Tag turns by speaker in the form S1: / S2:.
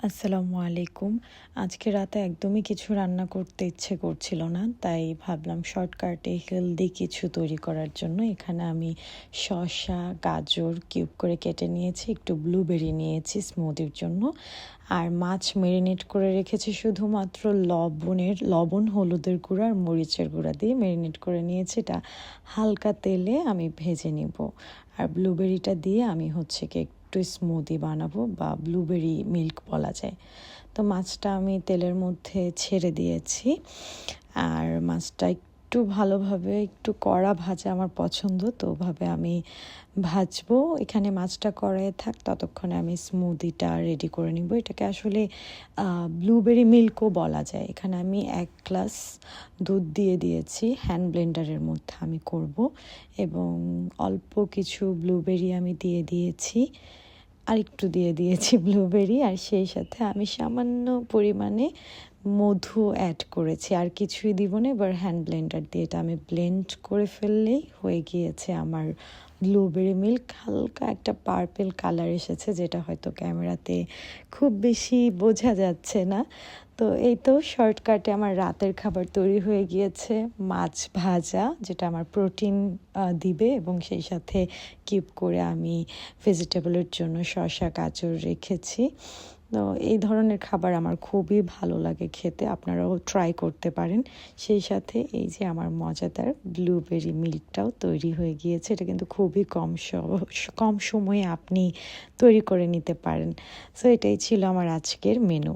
S1: আসসালামু আলাইকুম। আজকে রাতে একদমই কিছু রান্না করতে ইচ্ছে করছিল না, তাই ভাবলাম শর্টকাটে হেলদি কিছু তৈরি করার জন্য এখানে আমি শসা, গাজর কিউব করে কেটে নিয়েছি, একটু ব্লুবেরি নিয়েছি স্মুদির জন্য, আর মাছ ম্যারিনেট করে রেখেছি শুধুমাত্র লবণ, হলুদের গুঁড়া আর মরিচের গুঁড়া দিয়ে ম্যারিনেট করে নিয়েছি। এটা হালকা তেলে আমি ভেজে নিব। আর ব্লুবেরিটা দিয়ে আমি একটু স্মুদি বানাবো, বা ব্লুবেরি মিল্ক বলা যায়। তো মাছটা আমি তেলের মধ্যে ছেড়ে দিয়েছি, আর মাছটা একটু ভালোভাবে একটু কড়া ভাজা আমার পছন্দ, তো ওভাবে আমি ভাজবো। এখানে মাছটা কড়াইয়ে থাক, ততক্ষণে আমি স্মুদিটা রেডি করে নিব। এটাকে আসলে ব্লুবেরি মিল্কও বলা যায়। এখানে আমি 1 গ্লাস দুধ দিয়ে দিয়েছি, হ্যান্ড ব্লেন্ডারের মধ্যে আমি করব, এবং অল্প কিছু ব্লুবেরি আমি দিয়ে দিয়েছি, আর একটু দিয়ে দিয়েছি ব্লুবেরি, আর সেই সাথে আমি সামান্য পরিমাণে মধু অ্যাড করেছি। আর কিছুই দিব না। এবার হ্যান্ড ব্লেন্ডার দিয়ে এটা আমি ব্লেন্ড করে ফেললেই হয়ে গিয়েছে আমার ব্লুবেরি মিল্ক। হালকা একটা পার্পেল কালার এসেছে, যেটা হয়তো ক্যামেরাতে খুব বেশি বোঝা যাচ্ছে না। তো এই তো শর্টকাটে আমার রাতের খাবার তৈরি হয়ে গিয়েছে। মাছ ভাজা, যেটা আমার প্রোটিন দিবে, এবং সেই সাথে কিউব করে আমি ভেজিটেবলের জন্য শসা, গাজর রেখেছি। তো এই ধরনের খাবার আমার খুবই ভালো লাগে খেতে, আপনারাও ট্রাই করতে পারেন। সেই সাথে এই যে আমার মজাদার ব্লুবেরি মিল্কটাও তৈরি হয়ে গিয়েছে। এটা কিন্তু খুবই কম সময়ে আপনি তৈরি করে নিতে পারেন। সো এটাই ছিল আমার আজকের মেনু।